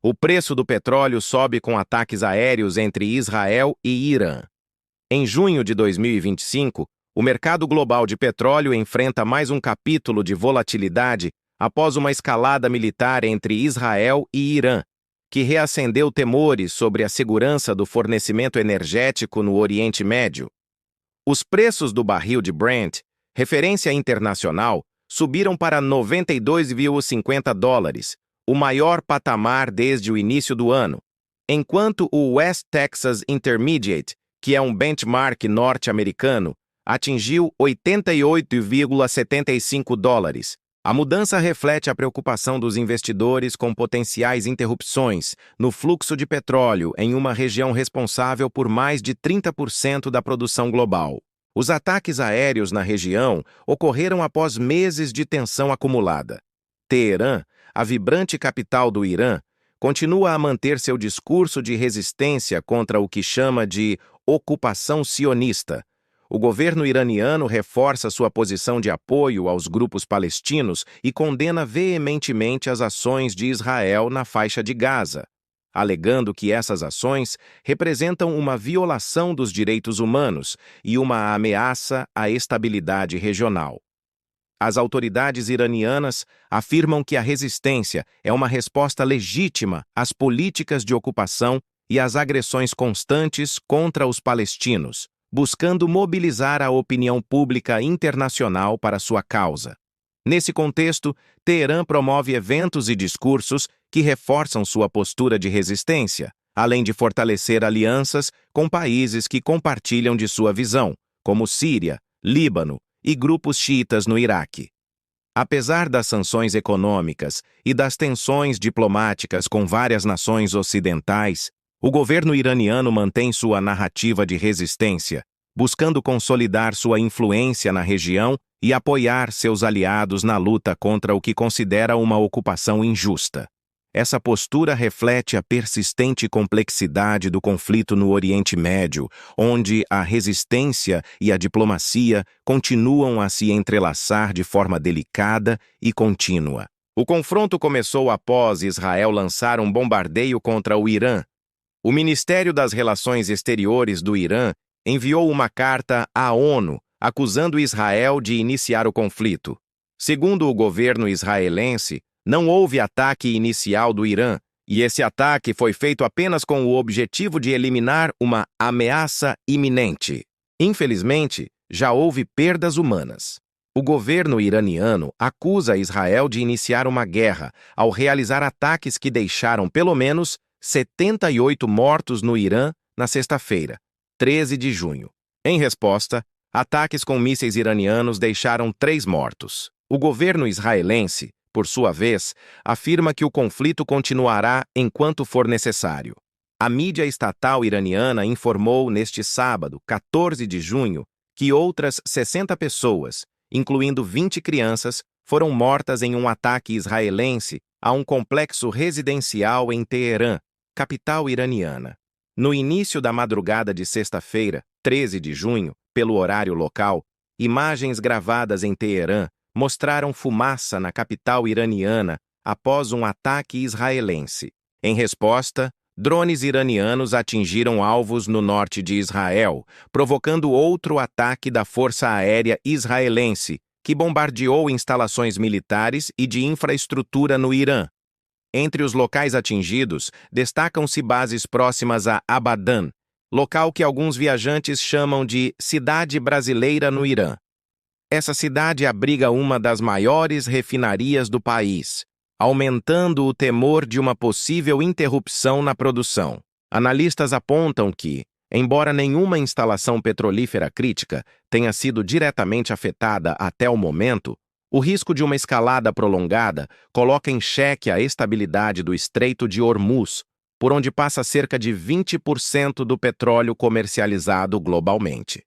O preço do petróleo sobe com ataques aéreos entre Israel e Irã. Em junho de 2025, o mercado global de petróleo enfrenta mais um capítulo de volatilidade após uma escalada militar entre Israel e Irã, que reacendeu temores sobre a segurança do fornecimento energético no Oriente Médio. Os preços do barril de Brent, referência internacional, subiram para $92,50, o maior patamar desde o início do ano, enquanto o West Texas Intermediate, que é um benchmark norte-americano, atingiu $88,75. A mudança reflete a preocupação dos investidores com potenciais interrupções no fluxo de petróleo em uma região responsável por mais de 30% da produção global. Os ataques aéreos na região ocorreram após meses de tensão acumulada. Teherã, a vibrante capital do Irã, continua a manter seu discurso de resistência contra o que chama de ocupação sionista. O governo iraniano reforça sua posição de apoio aos grupos palestinos e condena veementemente as ações de Israel na faixa de Gaza, alegando que essas ações representam uma violação dos direitos humanos e uma ameaça à estabilidade regional. As autoridades iranianas afirmam que a resistência é uma resposta legítima às políticas de ocupação e às agressões constantes contra os palestinos, buscando mobilizar a opinião pública internacional para sua causa. Nesse contexto, Teherã promove eventos e discursos que reforçam sua postura de resistência, além de fortalecer alianças com países que compartilham de sua visão, como Síria, Líbano e grupos xiitas no Iraque. Apesar das sanções econômicas e das tensões diplomáticas com várias nações ocidentais, o governo iraniano mantém sua narrativa de resistência, buscando consolidar sua influência na região e apoiar seus aliados na luta contra o que considera uma ocupação injusta. Essa postura reflete a persistente complexidade do conflito no Oriente Médio, onde a resistência e a diplomacia continuam a se entrelaçar de forma delicada e contínua. O confronto começou após Israel lançar um bombardeio contra o Irã. O Ministério das Relações Exteriores do Irã enviou uma carta à ONU acusando Israel de iniciar o conflito. Segundo o governo israelense, não houve ataque inicial do Irã, e esse ataque foi feito apenas com o objetivo de eliminar uma ameaça iminente. Infelizmente, já houve perdas humanas. O governo iraniano acusa Israel de iniciar uma guerra ao realizar ataques que deixaram pelo menos 78 mortos no Irã na sexta-feira, 13 de junho. Em resposta, ataques com mísseis iranianos deixaram 3 mortos. O governo israelense, por sua vez, afirma que o conflito continuará enquanto for necessário. A mídia estatal iraniana informou neste sábado, 14 de junho, que outras 60 pessoas, incluindo 20 crianças, foram mortas em um ataque israelense a um complexo residencial em Teherã, capital iraniana. No início da madrugada de sexta-feira, 13 de junho, pelo horário local, imagens gravadas em Teherã mostraram fumaça na capital iraniana após um ataque israelense. Em resposta, drones iranianos atingiram alvos no norte de Israel, provocando outro ataque da Força Aérea Israelense, que bombardeou instalações militares e de infraestrutura no Irã. Entre os locais atingidos, destacam-se bases próximas a Abadan, local que alguns viajantes chamam de cidade brasileira no Irã. Essa cidade abriga uma das maiores refinarias do país, aumentando o temor de uma possível interrupção na produção. Analistas apontam que, embora nenhuma instalação petrolífera crítica tenha sido diretamente afetada até o momento, o risco de uma escalada prolongada coloca em xeque a estabilidade do Estreito de Hormuz, por onde passa cerca de 20% do petróleo comercializado globalmente.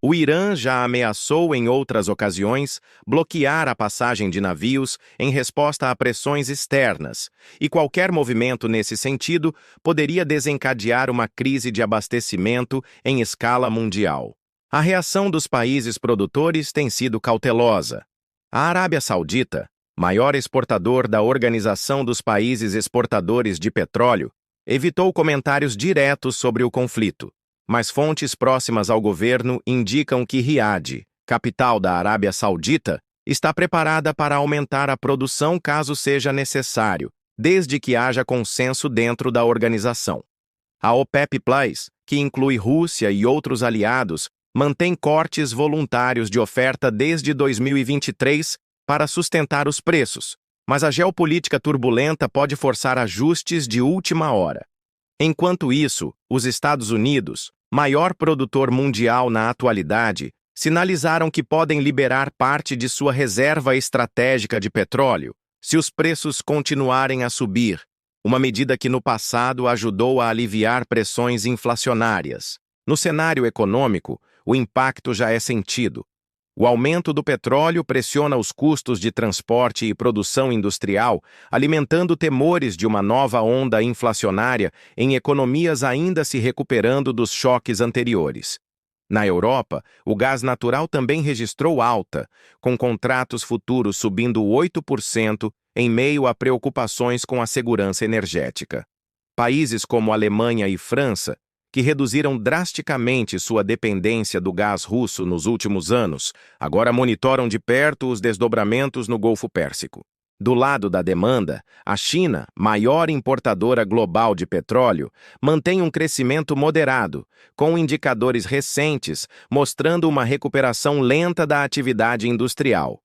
O Irã já ameaçou em outras ocasiões bloquear a passagem de navios em resposta a pressões externas, e qualquer movimento nesse sentido poderia desencadear uma crise de abastecimento em escala mundial. A reação dos países produtores tem sido cautelosa. A Arábia Saudita, maior exportador da Organização dos Países Exportadores de Petróleo, evitou comentários diretos sobre o conflito. Mas fontes próximas ao governo indicam que Riad, capital da Arábia Saudita, está preparada para aumentar a produção caso seja necessário, desde que haja consenso dentro da organização. A OPEP+, que inclui Rússia e outros aliados, mantém cortes voluntários de oferta desde 2023 para sustentar os preços, mas a geopolítica turbulenta pode forçar ajustes de última hora. Enquanto isso, os Estados Unidos, maior produtor mundial na atualidade, sinalizaram que podem liberar parte de sua reserva estratégica de petróleo se os preços continuarem a subir, uma medida que no passado ajudou a aliviar pressões inflacionárias. No cenário econômico, o impacto já é sentido. O aumento do petróleo pressiona os custos de transporte e produção industrial, alimentando temores de uma nova onda inflacionária em economias ainda se recuperando dos choques anteriores. Na Europa, o gás natural também registrou alta, com contratos futuros subindo 8% em meio a preocupações com a segurança energética. Países como Alemanha e França, que reduziram drasticamente sua dependência do gás russo nos últimos anos, agora monitoram de perto os desdobramentos no Golfo Pérsico. Do lado da demanda, a China, maior importadora global de petróleo, mantém um crescimento moderado, com indicadores recentes mostrando uma recuperação lenta da atividade industrial.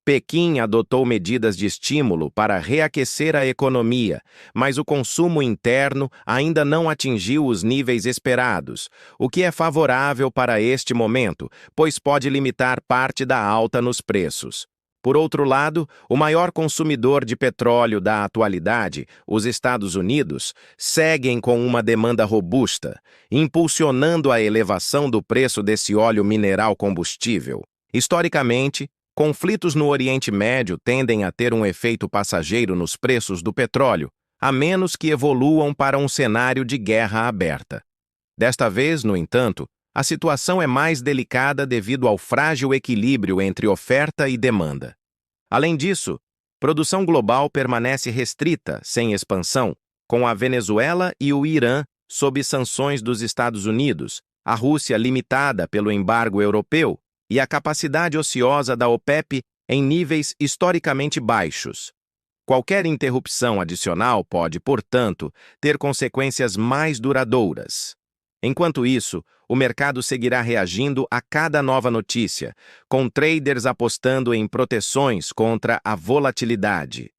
Pequim adotou medidas de estímulo para reaquecer a economia, mas o consumo interno ainda não atingiu os níveis esperados, o que é favorável para este momento, pois pode limitar parte da alta nos preços. Por outro lado, o maior consumidor de petróleo da atualidade, os Estados Unidos, seguem com uma demanda robusta, impulsionando a elevação do preço desse óleo mineral combustível. Historicamente, conflitos no Oriente Médio tendem a ter um efeito passageiro nos preços do petróleo, a menos que evoluam para um cenário de guerra aberta. Desta vez, no entanto, a situação é mais delicada devido ao frágil equilíbrio entre oferta e demanda. Além disso, produção global permanece restrita, sem expansão, com a Venezuela e o Irã sob sanções dos Estados Unidos, a Rússia limitada pelo embargo europeu, e a capacidade ociosa da OPEP em níveis historicamente baixos. Qualquer interrupção adicional pode, portanto, ter consequências mais duradouras. Enquanto isso, o mercado seguirá reagindo a cada nova notícia, com traders apostando em proteções contra a volatilidade.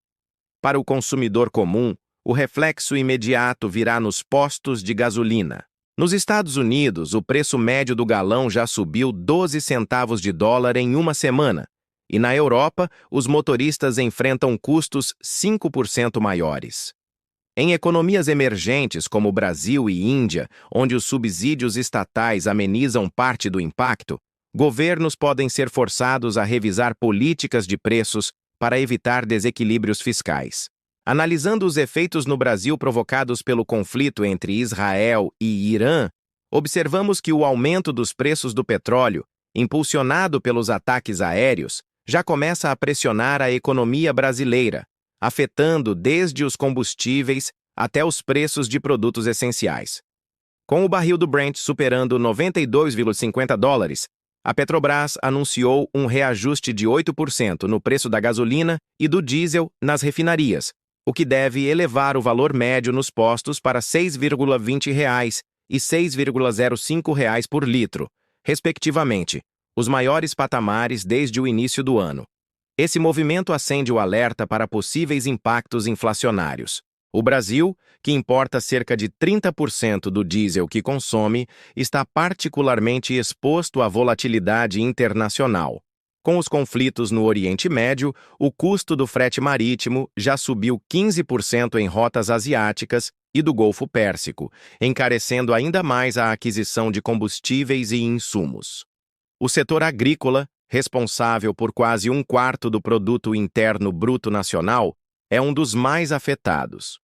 Para o consumidor comum, o reflexo imediato virá nos postos de gasolina. Nos Estados Unidos, o preço médio do galão já subiu 12 centavos de dólar em uma semana, e na Europa, os motoristas enfrentam custos 5% maiores. Em economias emergentes como Brasil e Índia, onde os subsídios estatais amenizam parte do impacto, governos podem ser forçados a revisar políticas de preços para evitar desequilíbrios fiscais. Analisando os efeitos no Brasil provocados pelo conflito entre Israel e Irã, observamos que o aumento dos preços do petróleo, impulsionado pelos ataques aéreos, já começa a pressionar a economia brasileira, afetando desde os combustíveis até os preços de produtos essenciais. Com o barril do Brent superando 92,50 dólares, a Petrobras anunciou um reajuste de 8% no preço da gasolina e do diesel nas refinarias, o que deve elevar o valor médio nos postos para R$ 6,20 e R$ 6,05 por litro, respectivamente, os maiores patamares desde o início do ano. Esse movimento acende o alerta para possíveis impactos inflacionários. O Brasil, que importa cerca de 30% do diesel que consome, está particularmente exposto à volatilidade internacional. Com os conflitos no Oriente Médio, o custo do frete marítimo já subiu 15% em rotas asiáticas e do Golfo Pérsico, encarecendo ainda mais a aquisição de combustíveis e insumos. O setor agrícola, responsável por quase um quarto do produto interno bruto nacional, é um dos mais afetados.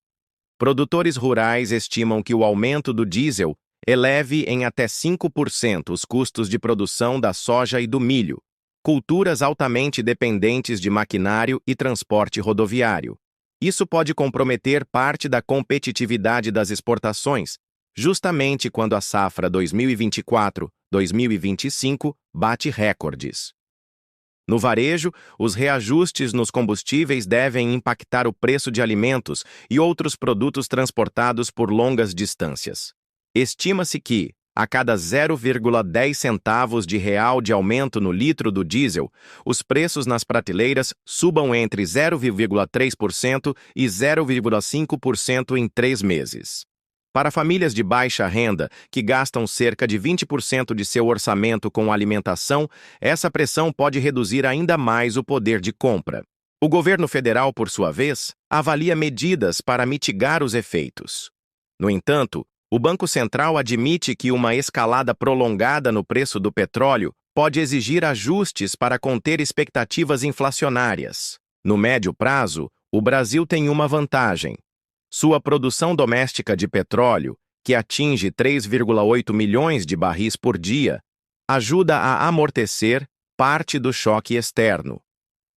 Produtores rurais estimam que o aumento do diesel eleve em até 5% os custos de produção da soja e do milho, culturas altamente dependentes de maquinário e transporte rodoviário. Isso pode comprometer parte da competitividade das exportações, justamente quando a safra 2024-2025 bate recordes. No varejo, os reajustes nos combustíveis devem impactar o preço de alimentos e outros produtos transportados por longas distâncias. Estima-se que, a cada 0,10 centavos de real de aumento no litro do diesel, os preços nas prateleiras subam entre 0,3% e 0,5% em 3 meses. Para famílias de baixa renda, que gastam cerca de 20% de seu orçamento com alimentação, essa pressão pode reduzir ainda mais o poder de compra. O governo federal, por sua vez, avalia medidas para mitigar os efeitos. No entanto, o Banco Central admite que uma escalada prolongada no preço do petróleo pode exigir ajustes para conter expectativas inflacionárias. No médio prazo, o Brasil tem uma vantagem. Sua produção doméstica de petróleo, que atinge 3,8 milhões de barris por dia, ajuda a amortecer parte do choque externo.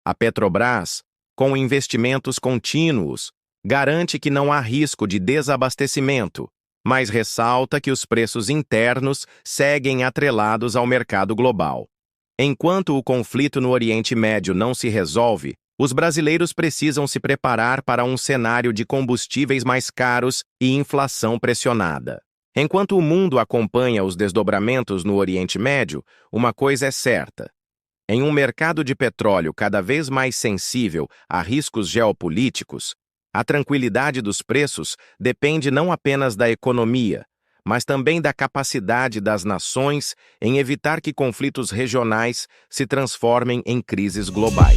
A Petrobras, com investimentos contínuos, garante que não há risco de desabastecimento, mas ressalta que os preços internos seguem atrelados ao mercado global. Enquanto o conflito no Oriente Médio não se resolve, os brasileiros precisam se preparar para um cenário de combustíveis mais caros e inflação pressionada. Enquanto o mundo acompanha os desdobramentos no Oriente Médio, uma coisa é certa. Em um mercado de petróleo cada vez mais sensível a riscos geopolíticos, a tranquilidade dos preços depende não apenas da economia, mas também da capacidade das nações em evitar que conflitos regionais se transformem em crises globais.